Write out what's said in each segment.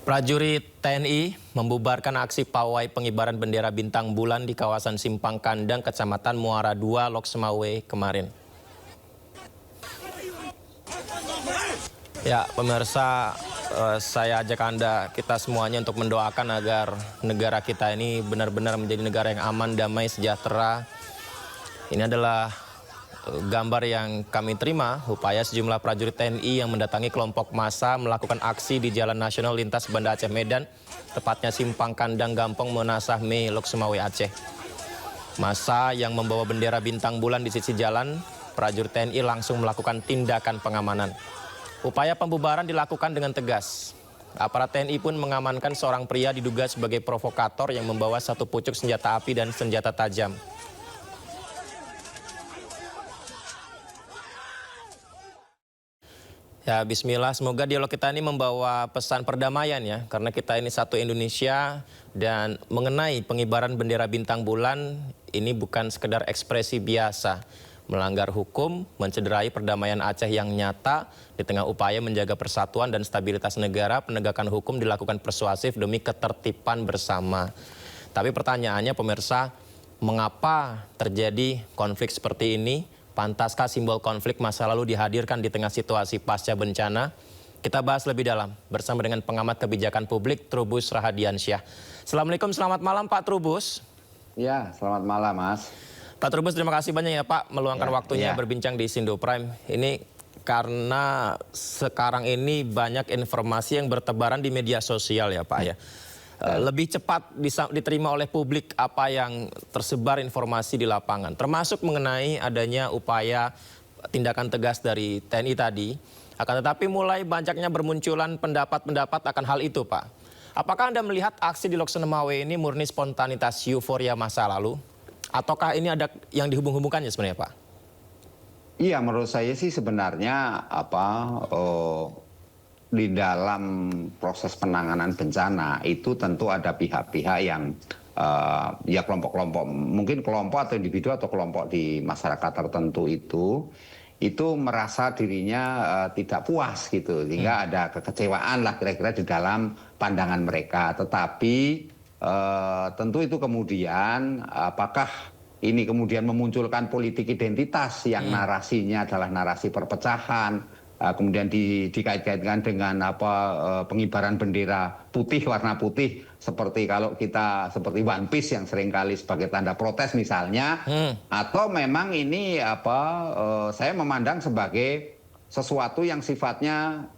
Prajurit TNI membubarkan aksi pawai pengibaran bendera bintang bulan di kawasan Simpang Kandang, Kecamatan Muara II, Lok Semawe kemarin. Ya, pemirsa, saya ajak Anda, kita semuanya untuk mendoakan agar negara kita ini benar-benar menjadi negara yang aman, damai, sejahtera. Ini adalah gambar yang kami terima, upaya sejumlah prajurit TNI yang mendatangi kelompok massa melakukan aksi di Jalan Nasional Lintas Banda Aceh Medan, tepatnya Simpang Kandang Gampong Menasah Me, Lok Semawe, Aceh. Massa yang membawa bendera bintang bulan di sisi jalan, prajurit TNI langsung melakukan tindakan pengamanan. Upaya pembubaran dilakukan dengan tegas. Aparat TNI pun mengamankan seorang pria diduga sebagai provokator yang membawa satu pucuk senjata api dan senjata tajam. Ya, bismillah, semoga dialog kita ini membawa pesan perdamaian ya, karena kita ini satu Indonesia dan mengenai pengibaran bendera bintang bulan ini bukan sekedar ekspresi biasa. Melanggar hukum, mencederai perdamaian Aceh yang nyata di tengah upaya menjaga persatuan dan stabilitas negara, penegakan hukum dilakukan persuasif demi ketertiban bersama. Tapi pertanyaannya pemirsa, mengapa terjadi konflik seperti ini? Pantaskah simbol konflik masa lalu dihadirkan di tengah situasi pasca bencana? Kita bahas lebih dalam bersama dengan pengamat kebijakan publik Trubus Rahadiansyah. Assalamualaikum, selamat malam Pak Trubus. Ya, selamat malam Mas. Pak Trubus, terima kasih banyak ya Pak meluangkan waktunya berbincang di Sindo Prime. Ini karena sekarang ini banyak informasi yang bertebaran di media sosial ya Pak ya. Lebih cepat diterima oleh publik apa yang tersebar informasi di lapangan. Termasuk mengenai adanya upaya tindakan tegas dari TNI tadi. Akan tetapi mulai banyaknya bermunculan pendapat-pendapat akan hal itu Pak. Apakah Anda melihat aksi di Lok Semawe ini murni spontanitas euforia masa lalu? Ataukah ini ada yang dihubung-hubungkannya sebenarnya Pak? Iya, menurut saya sih sebenarnya di dalam proses penanganan bencana itu tentu ada pihak-pihak yang ya kelompok-kelompok, mungkin kelompok atau individu atau kelompok di masyarakat tertentu itu merasa dirinya tidak puas gitu, sehingga ada kekecewaan lah kira-kira di dalam pandangan mereka. Tetapi tentu itu kemudian apakah ini kemudian memunculkan politik identitas yang narasinya adalah narasi perpecahan, kemudian dikait-kaitkan dengan pengibaran bendera putih, warna putih, seperti kalau kita seperti One Piece yang seringkali sebagai tanda protes misalnya, atau memang ini saya memandang sebagai sesuatu yang sifatnya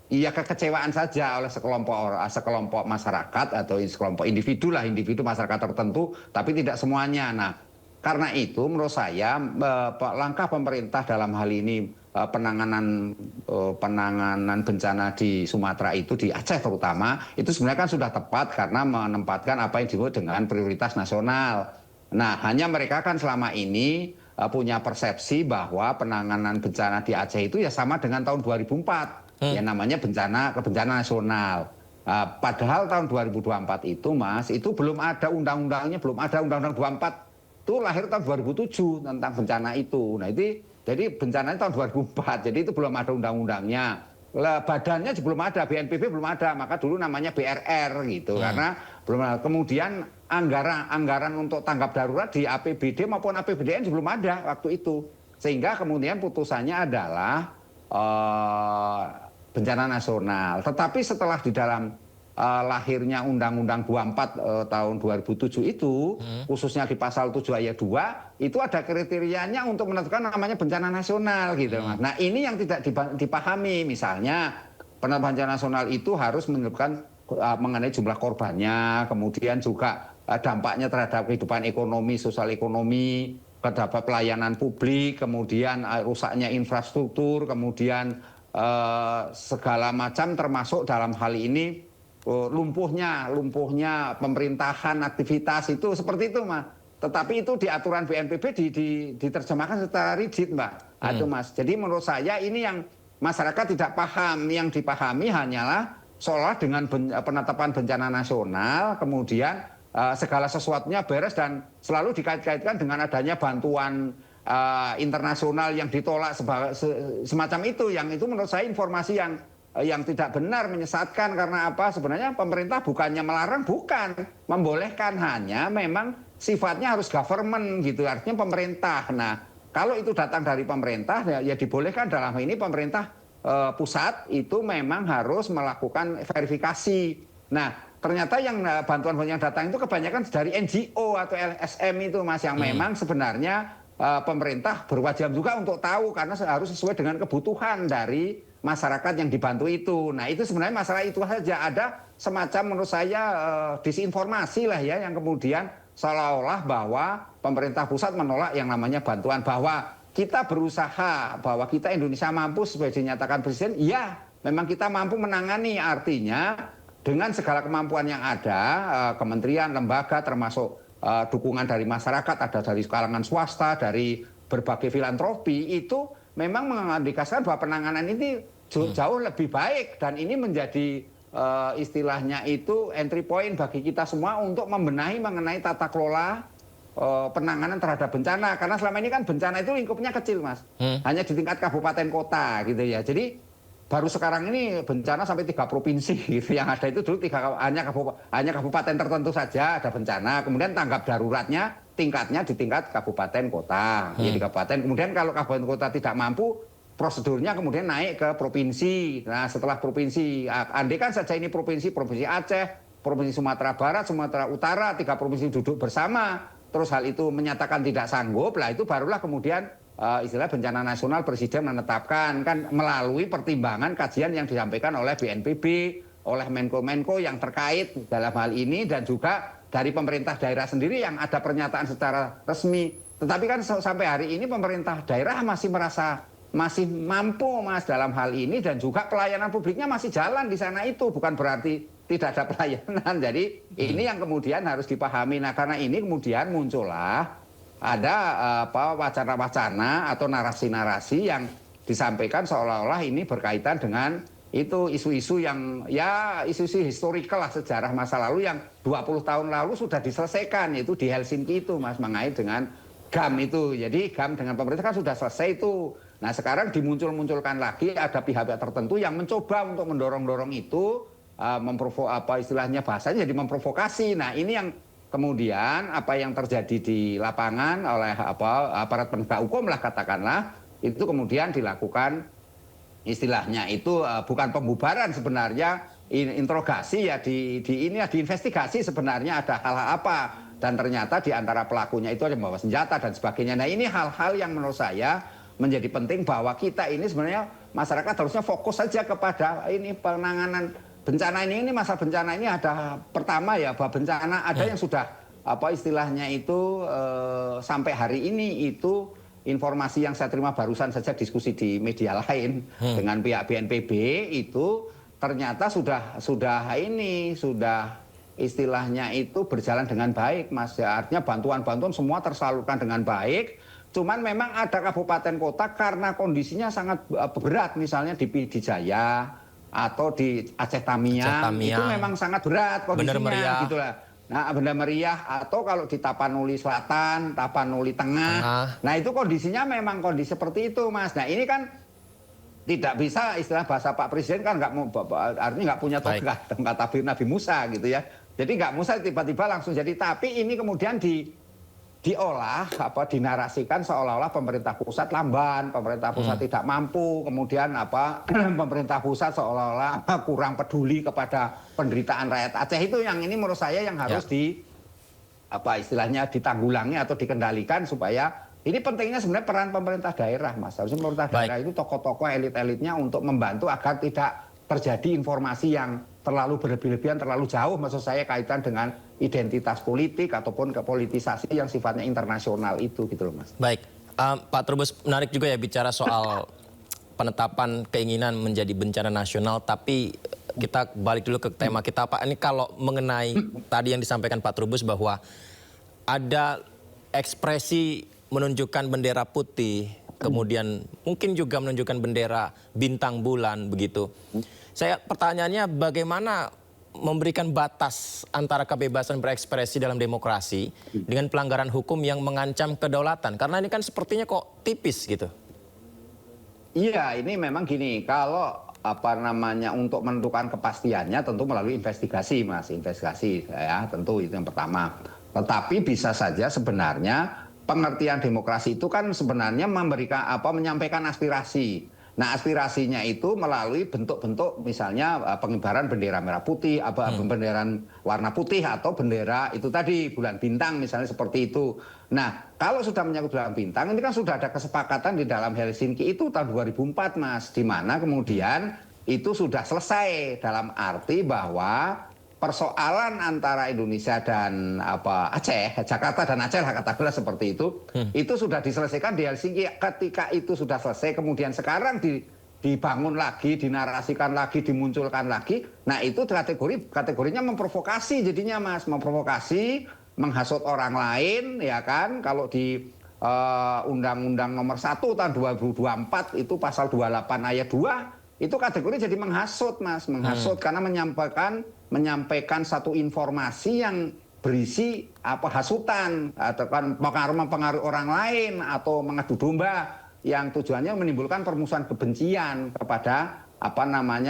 ya kekecewaan saja oleh sekelompok masyarakat atau sekelompok individu masyarakat tertentu, tapi tidak semuanya. Nah, karena itu menurut saya langkah pemerintah dalam hal ini penanganan bencana di Sumatera itu, di Aceh terutama, itu sebenarnya kan sudah tepat karena menempatkan apa yang disebut dengan prioritas nasional. Nah, hanya mereka kan selama ini punya persepsi bahwa penanganan bencana di Aceh itu ya sama dengan tahun 2004, ya namanya bencana nasional. Padahal tahun 2024 itu Mas, itu belum ada undang-undangnya, belum ada undang-undang 24, itu lahir tahun 2007 tentang bencana itu. Nah itu jadi bencananya tahun 2004, jadi itu belum ada undang-undangnya. Badannya belum ada, BNPB belum ada, maka dulu namanya BRR gitu. Karena belum ada. Kemudian anggaran untuk tanggap darurat di APBD maupun APBDN belum ada waktu itu. Sehingga kemudian putusannya adalah bencana nasional. Tetapi setelah di dalam lahirnya Undang-Undang 24 tahun 2007 itu, khususnya di pasal 7 ayat 2, itu ada kriterianya untuk menentukan namanya bencana nasional gitu. Nah ini yang tidak dipahami, misalnya penetapan bencana nasional itu harus menentukan mengenai jumlah korbannya, kemudian juga dampaknya terhadap kehidupan ekonomi, sosial ekonomi, terhadap pelayanan publik, kemudian rusaknya infrastruktur, kemudian segala macam termasuk dalam hal ini lumpuhnya pemerintahan, aktivitas itu seperti itu Mas. Tetapi itu di aturan BNPB diterjemahkan secara rigid Mbak. Itu Mas. Jadi menurut saya ini yang masyarakat tidak paham. Yang dipahami hanyalah seolah dengan penetapan bencana nasional kemudian segala sesuatunya beres dan selalu dikait-kaitkan dengan adanya bantuan internasional yang ditolak semacam itu. Yang itu menurut saya informasi yang yang tidak benar, menyesatkan. Karena apa? Sebenarnya pemerintah bukannya melarang, bukan. Membolehkan, hanya memang sifatnya harus government gitu, artinya pemerintah. Nah, kalau itu datang dari pemerintah, ya dibolehkan. Dalam ini pemerintah pusat itu memang harus melakukan verifikasi. Nah, ternyata yang bantuan yang datang itu kebanyakan dari NGO atau LSM itu, Mas, yang memang sebenarnya pemerintah berwajib juga untuk tahu, karena harus sesuai dengan kebutuhan dari masyarakat yang dibantu itu. Nah, itu sebenarnya masalah itu saja. Ada semacam menurut saya disinformasi lah ya, yang kemudian seolah-olah bahwa pemerintah pusat menolak yang namanya bantuan, bahwa kita berusaha, bahwa kita Indonesia mampu seperti dinyatakan Presiden, ya memang kita mampu menangani, artinya dengan segala kemampuan yang ada, kementerian, lembaga, termasuk dukungan dari masyarakat, ada dari kalangan swasta, dari berbagai filantropi, itu memang mengindikasikan bahwa penanganan ini jauh lebih baik, dan ini menjadi istilahnya itu entry point bagi kita semua untuk membenahi mengenai tata kelola penanganan terhadap bencana. Karena selama ini kan bencana itu lingkupnya kecil, Mas, hanya di tingkat kabupaten kota gitu ya. Jadi baru sekarang ini bencana sampai 3 provinsi gitu. Yang ada itu dulu hanya kabupaten tertentu saja ada bencana. Kemudian tanggap daruratnya tingkatnya di tingkat kabupaten kota. Jadi kabupaten. Kemudian kalau kabupaten kota tidak mampu, prosedurnya kemudian naik ke provinsi. Nah, setelah provinsi, andai kan saja ini provinsi Aceh, provinsi Sumatera Barat, Sumatera Utara, 3 provinsi duduk bersama, terus hal itu menyatakan tidak sanggup, lah itu barulah kemudian istilah bencana nasional Presiden menetapkan, kan melalui pertimbangan kajian yang disampaikan oleh BNPB, oleh Menko-Menko yang terkait dalam hal ini, dan juga dari pemerintah daerah sendiri yang ada pernyataan secara resmi. Tetapi kan sampai hari ini pemerintah daerah masih mampu, Mas, dalam hal ini, dan juga pelayanan publiknya masih jalan di sana itu, bukan berarti tidak ada pelayanan. Jadi ini yang kemudian harus dipahami. Nah, karena ini kemudian muncullah ada wacana-wacana atau narasi-narasi yang disampaikan seolah-olah ini berkaitan dengan itu isu-isu yang ya isu-isu historikal lah, sejarah masa lalu yang 20 tahun lalu sudah diselesaikan, yaitu di Helsinki itu, Mas, mengait dengan GAM itu. Jadi GAM dengan pemerintah kan sudah selesai itu. Nah, sekarang dimunculkan lagi ada pihak-pihak tertentu yang mencoba untuk mendorong-dorong itu, istilahnya bahasanya jadi memprovokasi. Nah, ini yang kemudian apa yang terjadi di lapangan oleh aparat penegak hukum lah katakanlah, itu kemudian dilakukan istilahnya itu bukan pembubaran sebenarnya, interogasi ya, diinvestigasi sebenarnya ada hal-hal apa, dan ternyata di antara pelakunya itu ada membawa senjata dan sebagainya. Nah, ini hal-hal yang menurut saya menjadi penting, bahwa kita ini sebenarnya masyarakat harusnya fokus saja kepada ini penanganan bencana ini. Masa bencana ini ada pertama ya, bahwa bencana ada yang sudah istilahnya itu sampai hari ini itu informasi yang saya terima barusan saja diskusi di media lain dengan pihak BNPB itu ternyata sudah istilahnya itu berjalan dengan baik, Mas. Artinya bantuan-bantuan semua tersalurkan dengan baik. Cuman memang ada kabupaten kota karena kondisinya sangat berat, misalnya di Pidijaya atau di Aceh Tamiang. Itu memang sangat berat kondisinya gitu lah. Nah, Benda Meriah, atau kalau di Tapanuli Selatan, Tapanuli Tengah. Nah, itu kondisinya memang kondisi seperti itu, Mas. Nah, ini kan tidak bisa, istilah bahasa Pak Presiden kan artinya nggak punya tongkat Nabi Musa gitu ya. Jadi nggak Musa tiba-tiba langsung jadi. Tapi ini kemudian diolah, dinarasikan seolah-olah pemerintah pusat lamban, pemerintah pusat tidak mampu, kemudian pemerintah pusat seolah-olah kurang peduli kepada penderitaan rakyat Aceh. Itu yang ini menurut saya yang harus istilahnya ditanggulangi atau dikendalikan, supaya ini pentingnya sebenarnya peran pemerintah daerah, Mas. Harusnya pemerintah daerah itu tokoh-tokoh elit-elitnya untuk membantu agar tidak terjadi informasi yang terlalu berlebih-lebihan, terlalu jauh, maksud saya kaitan dengan identitas politik ataupun kepolitisasi yang sifatnya internasional itu gitu loh, Mas. Baik, Pak Trubus, menarik juga ya bicara soal penetapan keinginan menjadi bencana nasional, tapi kita balik dulu ke tema kita, Pak. Ini kalau mengenai tadi yang disampaikan Pak Trubus bahwa ada ekspresi menunjukkan bendera putih, kemudian mungkin juga menunjukkan bendera bintang bulan begitu. Pertanyaannya bagaimana memberikan batas antara kebebasan berekspresi dalam demokrasi dengan pelanggaran hukum yang mengancam kedaulatan? Karena ini kan sepertinya kok tipis gitu. Iya, ini memang gini, kalau apa namanya untuk menentukan kepastiannya tentu melalui investigasi, Mas, investigasi ya tentu itu yang pertama. Tetapi bisa saja sebenarnya pengertian demokrasi itu kan sebenarnya memberikan menyampaikan aspirasi. Nah, aspirasinya itu melalui bentuk-bentuk misalnya pengibaran bendera merah putih, benderan warna putih atau bendera itu tadi bulan bintang misalnya seperti itu. Nah, kalau sudah menyangkut bulan bintang ini kan sudah ada kesepakatan di dalam Helsinki itu tahun 2004, Mas, di mana kemudian itu sudah selesai dalam arti bahwa persoalan antara Indonesia dan Aceh, Jakarta dan Aceh lah katakanlah seperti itu sudah diselesaikan di Helsinki. Ketika itu sudah selesai, kemudian sekarang dibangun lagi, dinarasikan lagi, dimunculkan lagi. Nah itu kategorinya memprovokasi jadinya, Mas, memprovokasi, menghasut orang lain, ya kan? Kalau di Undang-Undang Nomor 1 tahun 2024 itu pasal 28 ayat 2 itu kategori jadi menghasut, Mas, menghasut karena menyampaikan satu informasi yang berisi hasutan atau kan mempengaruhi orang lain atau mengadu domba yang tujuannya menimbulkan permusuhan kebencian kepada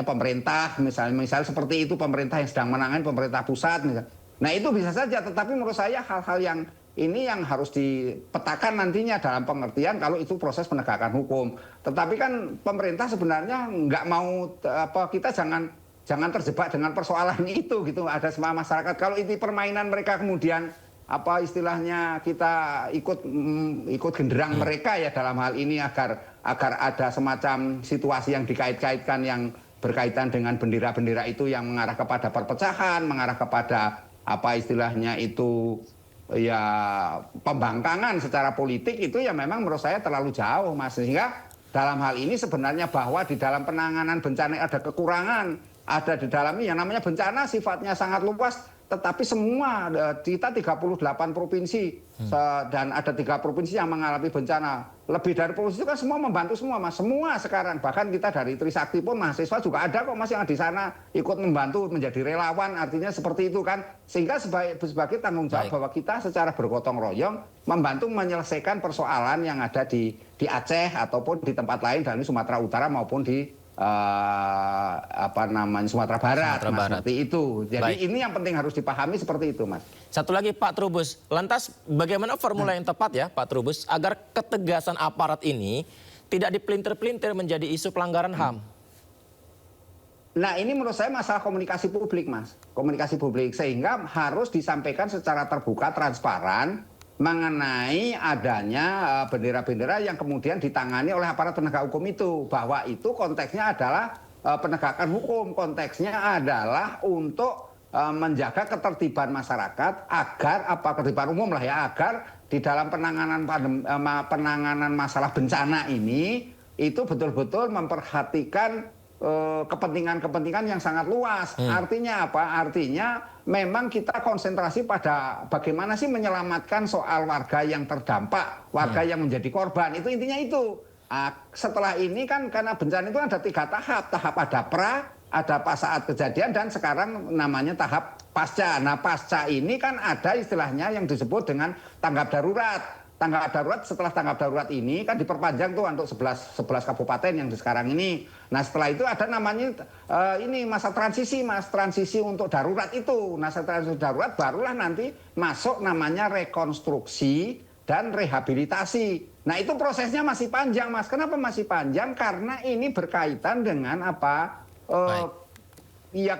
pemerintah misalnya seperti itu, pemerintah yang sedang menangani pemerintah pusat misalnya. Nah itu bisa saja, tetapi menurut saya hal-hal yang ini yang harus dipetakan nantinya dalam pengertian kalau itu proses penegakan hukum. Tetapi kan pemerintah sebenarnya nggak mau kita jangan terjebak dengan persoalan itu gitu. Ada semua masyarakat kalau itu permainan mereka kemudian istilahnya kita ikut genderang mereka ya dalam hal ini agar ada semacam situasi yang dikait-kaitkan yang berkaitan dengan bendera-bendera itu yang mengarah kepada perpecahan, mengarah kepada istilahnya itu ya pembangkangan secara politik itu ya memang menurut saya terlalu jauh, Mas. Sehingga dalam hal ini sebenarnya bahwa di dalam penanganan bencana ada kekurangan, ada di dalamnya yang namanya bencana sifatnya sangat luas, tetapi semua kita 38 provinsi dan ada 3 provinsi yang mengalami bencana. Lebih dari provinsi itu kan semua membantu semua, Mas. Semua sekarang bahkan kita dari Trisakti pun mahasiswa juga ada kok, Mas, yang di sana ikut membantu menjadi relawan, artinya seperti itu kan. Sehingga sebagai tanggung jawab bahwa kita secara bergotong royong membantu menyelesaikan persoalan yang ada di Aceh ataupun di tempat lain dari Sumatera Utara maupun di Sumatera Barat, Mas, seperti itu. Jadi ini yang penting harus dipahami seperti itu, Mas. Satu lagi Pak Trubus, lantas bagaimana formula yang tepat ya Pak Trubus agar ketegasan aparat ini tidak dipelintir-pelintir menjadi isu pelanggaran HAM? Nah ini menurut saya masalah komunikasi publik, Mas. Komunikasi publik sehingga harus disampaikan secara terbuka, transparan mengenai adanya bendera-bendera yang kemudian ditangani oleh aparat penegak hukum itu. Bahwa itu konteksnya adalah penegakan hukum, konteksnya adalah untuk menjaga ketertiban masyarakat agar ketertiban umum lah ya, agar di dalam penanganan masalah bencana ini itu betul-betul memperhatikan kepentingan-kepentingan yang sangat luas. Artinya apa? Artinya memang kita konsentrasi pada bagaimana sih menyelamatkan soal warga yang terdampak, warga yang menjadi korban. Itu intinya itu. Setelah ini kan karena bencana itu ada 3 tahap. Tahap ada ada pas saat kejadian dan sekarang namanya tahap pasca. Nah pasca ini kan ada istilahnya yang disebut dengan tanggap darurat. Tanggap darurat setelah tanggap darurat ini kan diperpanjang tuh untuk 11 kabupaten yang di sekarang ini. Nah setelah itu ada namanya ini masa transisi, Mas, transisi untuk darurat itu. Nah setelah transisi darurat barulah nanti masuk namanya rekonstruksi dan rehabilitasi. Nah itu prosesnya masih panjang, Mas. Kenapa masih panjang? Karena ini berkaitan dengan ya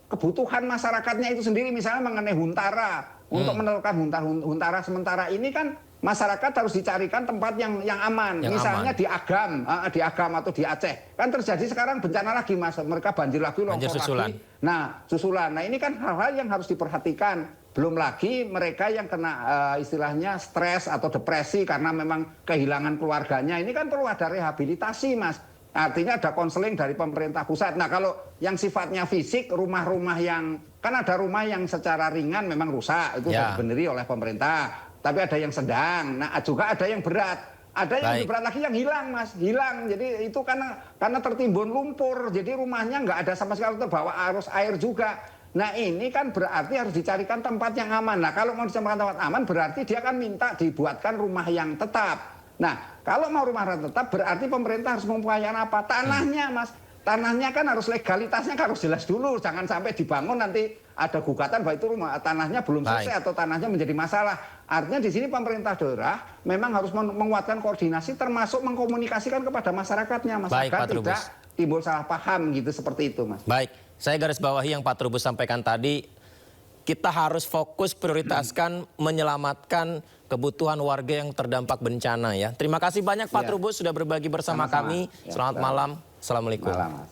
kebutuhan masyarakatnya itu sendiri, misalnya mengenai huntara. Untuk menentukan huntara sementara ini kan masyarakat harus dicarikan tempat yang aman. Misalnya aman. Di Agam atau di Aceh. Kan terjadi sekarang bencana lagi, Mas. Mereka banjir lagi, longsor lagi. Nah, susulan. Nah, ini kan hal-hal yang harus diperhatikan. Belum lagi mereka yang kena istilahnya stres atau depresi karena memang kehilangan keluarganya. Ini kan perlu ada rehabilitasi, Mas. Artinya ada konseling dari pemerintah pusat. Nah kalau yang sifatnya fisik, rumah-rumah yang, kan ada rumah yang secara ringan memang rusak, itu sudah dibeneri oleh pemerintah. Tapi ada yang sedang, nah juga ada yang berat. Ada yang lebih berat lagi yang hilang, Mas, hilang. Jadi itu karena tertimbun lumpur, jadi rumahnya nggak ada sama sekali, terbawa arus air juga. Nah ini kan berarti harus dicarikan tempat yang aman. Nah kalau mau dicarikan tempat aman berarti dia akan minta dibuatkan rumah yang tetap. Nah, kalau mau rumah tetap berarti pemerintah harus mempunyai apa? Tanahnya, Mas. tanahnya kan harus legalitasnya kan harus jelas dulu, jangan sampai dibangun nanti ada gugatan bahwa itu rumah tanahnya belum selesai atau tanahnya menjadi masalah. Artinya di sini pemerintah daerah memang harus menguatkan koordinasi termasuk mengkomunikasikan kepada masyarakatnya, masyarakat tidak timbul salah paham gitu seperti itu, Mas. Baik, saya garis bawahi yang Pak Trubus sampaikan tadi, kita harus fokus prioritaskan menyelamatkan kebutuhan warga yang terdampak bencana ya. Terima kasih banyak Pak Trubus sudah berbagi bersama kami. Selamat malam. Assalamualaikum. Malam, Mas.